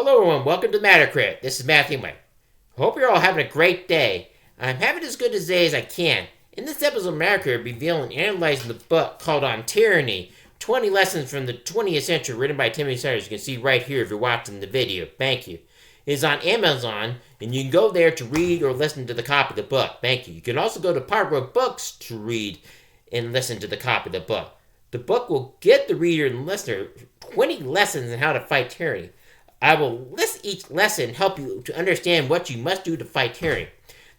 Hello everyone, welcome to Mattercrit. This is Matthew Mike. Hope you're all having a great day. I'm having as good a day as I can. In this episode of Mattercrit, I'll be reviewing and analyzing the book called On Tyranny, 20 Lessons from the 20th Century, written by Timothy Snyder, as you can see right here if you're watching the video. Thank you. It is on Amazon, and you can go there to read or listen to the copy of the book. Thank you. You can also go to Parkbrook Books to read and listen to the copy of the book. The book will give the reader and listener 20 lessons on how to fight tyranny. I will list each lesson and help you to understand what you must do to fight tyranny.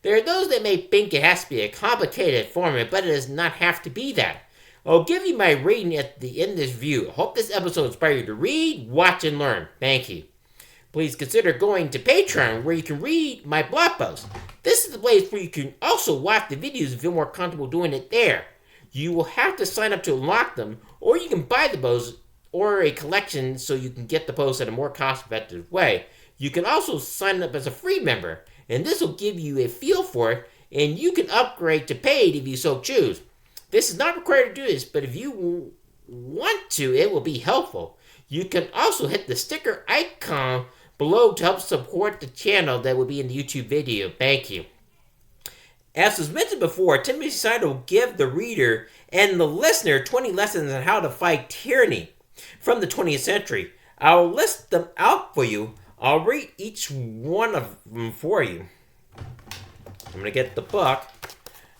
There are those that may think it has to be a complicated formula, but it does not have to be that. I'll give you my rating at the end of this review. I hope this episode inspires you to read, watch, and learn. Thank you. Please consider going to Patreon, where you can read my blog posts. This is the place where you can also watch the videos if you feel more comfortable doing it there. You will have to sign up to unlock them, or you can buy the posts or a collection so you can get the posts in a more cost-effective way. You can also sign up as a free member, and this will give you a feel for it, and you can upgrade to paid if you so choose. This is not required to do this, but if you want to, it will be helpful. You can also hit the sticker icon below to help support the channel that will be in the YouTube video. Thank you. As was mentioned before, Timothy Snyder will give the reader and the listener 20 lessons on how to fight tyranny from the 20th century. I'll list them out for you. I'll read each one of them for you. I'm going to get the book.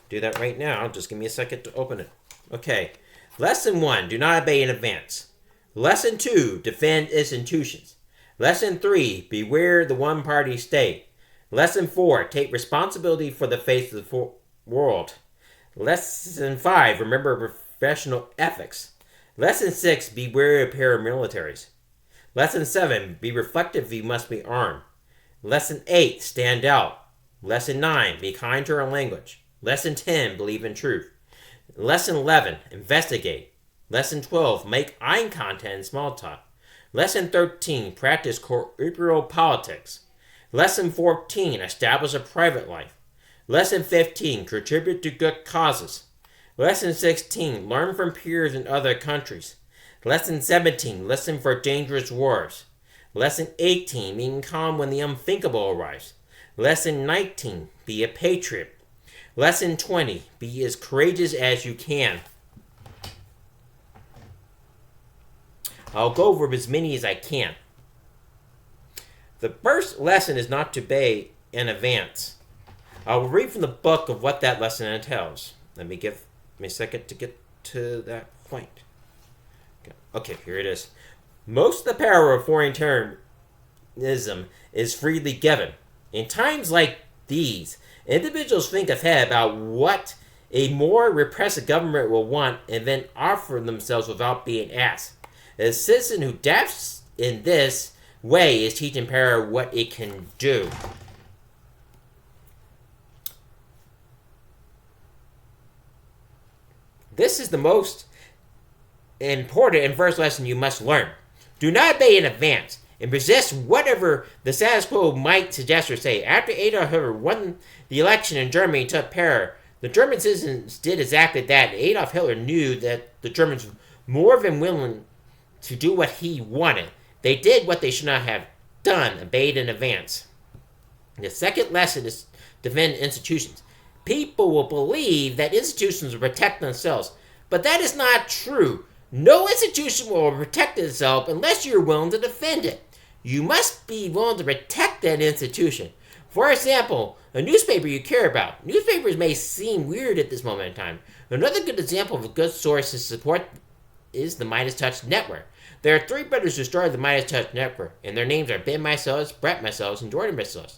Do that right now. Just give me a second to open it. Okay. Lesson 1, do not obey in advance. Lesson 2, defend institutions. Lesson 3, beware the one-party state. Lesson 4, take responsibility for the fate of the world. Lesson 5, remember professional ethics. Lesson 6, beware of paramilitaries. Lesson 7, be reflective, you must be armed. Lesson 8, stand out. Lesson 9, be kind to our language. Lesson 10, believe in truth. Lesson 11, investigate. Lesson 12, make eye contact and small talk. Lesson 13, practice corporeal politics. Lesson 14, establish a private life. Lesson 15, contribute to good causes. Lesson 16, learn from peers in other countries. Lesson 17, listen for dangerous wars. Lesson 18, being calm when the unthinkable arrives. Lesson 19, be a patriot. Lesson 20, be as courageous as you can. I'll go over as many as I can. The first lesson is not to obey in advance. I will read from the book of what that lesson entails. Let me give me a second to get to that point. Okay, here it is. Most of the power of foreign terrorism is freely given. In times like these, individuals think ahead about what a more repressive government will want and then offer themselves without being asked. A citizen who adapts in this way is teaching power what it can do. This is the most important and first lesson you must learn. Do not obey in advance and resist whatever the status quo might suggest or say. After Adolf Hitler won the election in Germany and took power, the German citizens did exactly that. Adolf Hitler knew that the Germans were more than willing to do what he wanted. They did what they should not have done, obeyed in advance. The second lesson is defend institutions. People will believe that institutions will protect themselves, but that is not true. No institution will protect itself unless you're willing to defend it. You must be willing to protect that institution. For example, a newspaper you care about. Newspapers may seem weird at this moment in time. Another good example of a good source to support is the Midas Touch Network. There are 3 brothers who started the Midas Touch Network, and their names are Ben Mysells, Brett Mysells, and Jordan Mysells.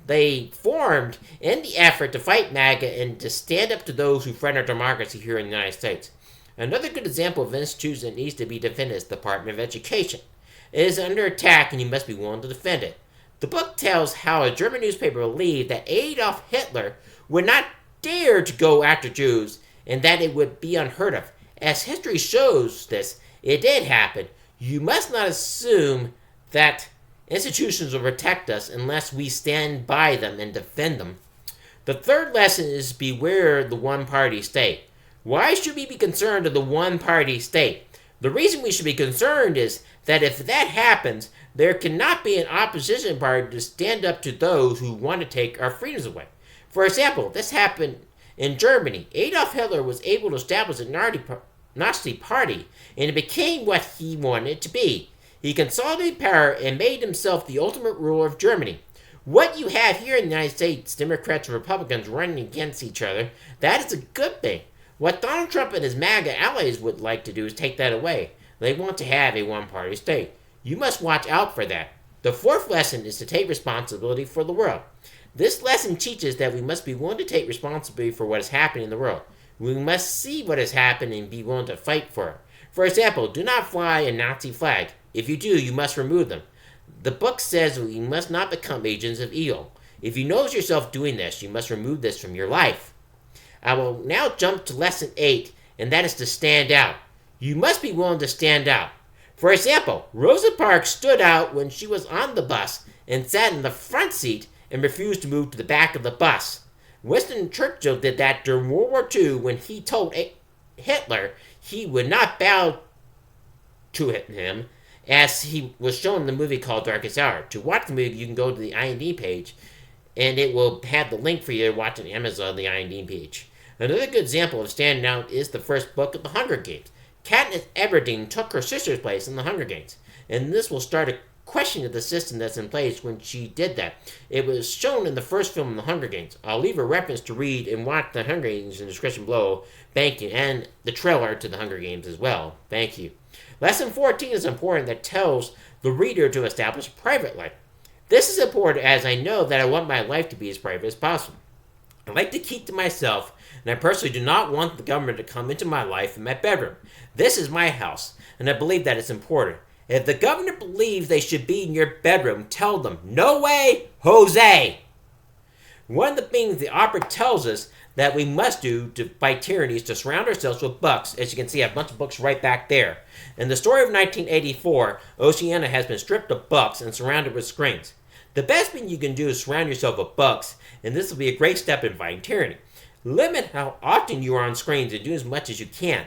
They formed in the effort to fight MAGA and to stand up to those who threaten our democracy here in the United States. Another good example of an institution that needs to be defended is the Department of Education. It is under attack and you must be willing to defend it. The book tells how a German newspaper believed that Adolf Hitler would not dare to go after Jews and that it would be unheard of. As history shows this, it did happen. You must not assume that institutions will protect us unless we stand by them and defend them. The third lesson is beware the one-party state. Why should we be concerned of the one-party state? The reason we should be concerned is that if that happens, there cannot be an opposition party to stand up to those who want to take our freedoms away. For example, this happened in Germany. Adolf Hitler was able to establish a Nazi party, and it became what he wanted it to be. He consolidated power and made himself the ultimate ruler of Germany. What you have here in the United States, Democrats and Republicans running against each other, that is a good thing. What Donald Trump and his MAGA allies would like to do is take that away. They want to have a one-party state. You must watch out for that. The fourth lesson is to take responsibility for the world. This lesson teaches that we must be willing to take responsibility for what is happening in the world. We must see what is happening and be willing to fight for it. For example, do not fly a Nazi flag. If you do, you must remove them. The book says we must not become agents of evil. If you notice yourself doing this, you must remove this from your life. I will now jump to lesson 8, and that is to stand out. You must be willing to stand out. For example, Rosa Parks stood out when she was on the bus and sat in the front seat and refused to move to the back of the bus. Winston Churchill did that during World War II when he told Hitler he would not bow to him, as he was shown in the movie called Darkest Hour. To watch the movie, you can go to the IMDb page, and it will have the link for you to watch on Amazon, the IMDb page. Another good example of standing out is the first book of the Hunger Games. Katniss Everdeen took her sister's place in the Hunger Games, and this will start a question of the system that's in place when she did that. It was shown in the first film in the Hunger Games. I'll leave a reference to read and watch the Hunger Games in the description below. Thank you. And the trailer to the Hunger Games as well. Thank you. Lesson 14 is important that tells the reader to establish a private life. This is important as I know that I want my life to be as private as possible. I like to keep to myself, and I personally do not want the government to come into my life in my bedroom. This is my house, and I believe that it's important. If the governor believes they should be in your bedroom, tell them, no way, Jose! One of the things the opera tells us that we must do to fight tyranny is to surround ourselves with books. As you can see, I have a bunch of books right back there. In the story of 1984, Oceania has been stripped of books and surrounded with screens. The best thing you can do is surround yourself with books, and this will be a great step in fighting tyranny. Limit how often you are on screens and do as much as you can.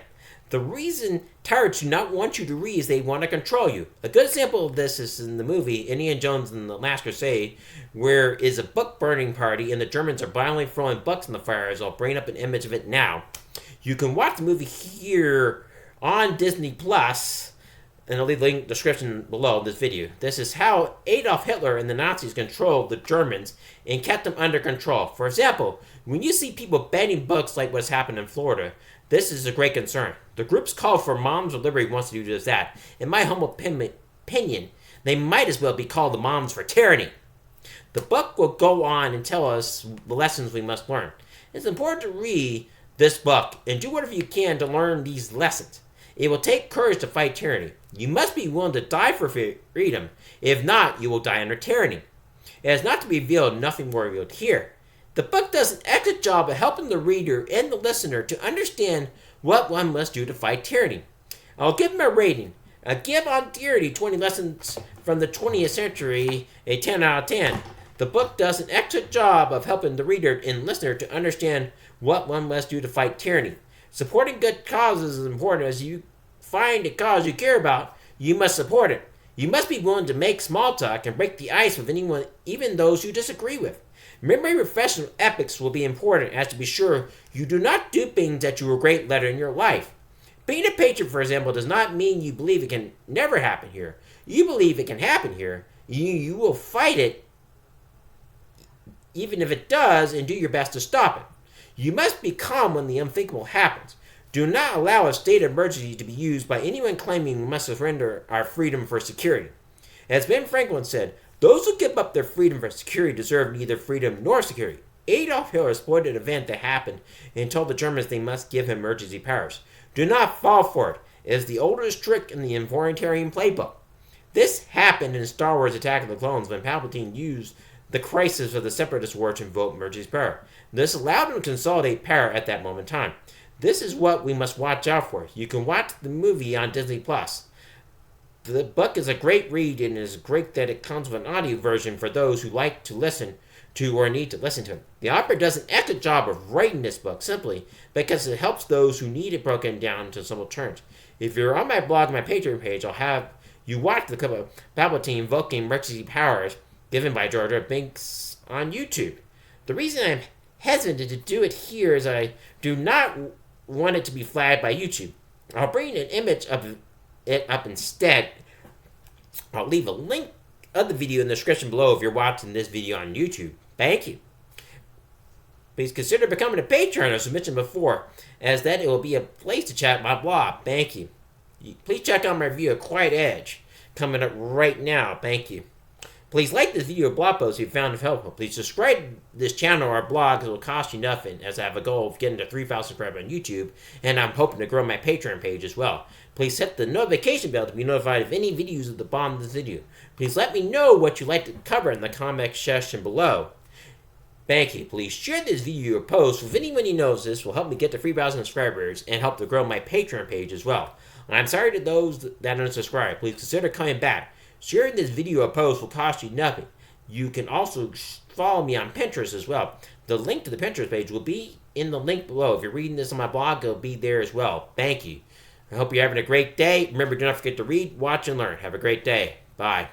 The reason tyrants do not want you to read is they want to control you. A good example of this is in the movie Indiana Jones and the Last Crusade, where is a book burning party and the Germans are violently throwing books in the fires. I'll bring up an image of it now. You can watch the movie here on Disney Plus, and I'll leave the link description below this video. This is how Adolf Hitler and the Nazis controlled the Germans and kept them under control. For example, when you see people banning books like what's happened in Florida, this is a great concern. The group's call for Moms of Liberty wants to do just that. In my humble opinion, they might as well be called the Moms for Tyranny. The book will go on and tell us the lessons we must learn. It's important to read this book and do whatever you can to learn these lessons. It will take courage to fight tyranny. You must be willing to die for freedom. If not, you will die under tyranny. It is not to be revealed, nothing more revealed here. The book does an excellent job of helping the reader and the listener to understand what one must do to fight tyranny. I'll give them a rating. I give On Tyranny 20 Lessons from the 20th Century a 10 out of 10. The book does an excellent job of helping the reader and listener to understand what one must do to fight tyranny. Supporting good causes is important. As you find a cause you care about, you must support it. You must be willing to make small talk and break the ice with anyone, even those you disagree with. Remembering professional ethics will be important, as to be sure you do not do things that you regret later in your life. Being a patriot, for example, does not mean you believe it can never happen here. You believe it can happen here. You will fight it, even if it does, and do your best to stop it. You must be calm when the unthinkable happens. Do not allow a state of emergency to be used by anyone claiming we must surrender our freedom for security. As Ben Franklin said, those who give up their freedom for security deserve neither freedom nor security. Adolf Hitler exploited an event that happened and told the Germans they must give him emergency powers. Do not fall for it. It is the oldest trick in the authoritarian playbook. This happened in Star Wars Attack of the Clones when Palpatine used the crisis of the Separatist War to invoke emergency power. This allowed him to consolidate power at that moment in time. This is what we must watch out for. You can watch the movie on Disney Plus. The book is a great read, and it is great that it comes with an audio version for those who like to listen to or need to listen to it. The author does an excellent job of writing this book simply because it helps those who need it broken down into simple terms. If you're on my blog and my Patreon page, I'll have you watch the clip of Palpatine invoking emergency powers given by Jar Jar Binks on YouTube. The reason I'm hesitant to do it here is I do not want it to be flagged by YouTube. I'll bring an image of it up instead. I'll leave a link of the video in the description below if you're watching this video on YouTube. Thank you. Please consider becoming a patron, as I mentioned before, as that it will be a place to chat my blog. Thank you. Please check out my review of Quiet Edge, coming up right now. Thank you. Please like this video or blog post if you found it helpful. Please subscribe to this channel or our blog, as it will cost you nothing, as I have a goal of getting to 3,000 subscribers on YouTube, and I'm hoping to grow my Patreon page as well. Please hit the notification bell to be notified of any videos at the bottom of this video. Please let me know what you'd like to cover in the comment section below. Thank you. Please share this video or post with anyone you know. This will help me get to 3,000 subscribers and help to grow my Patreon page as well. And I'm sorry to those that unsubscribe. Please consider coming back. Sharing this video or post will cost you nothing. You can also follow me on Pinterest as well. The link to the Pinterest page will be in the link below. If you're reading this on my blog, it'll be there as well. Thank you. I hope you're having a great day. Remember, do not forget to read, watch, and learn. Have a great day. Bye.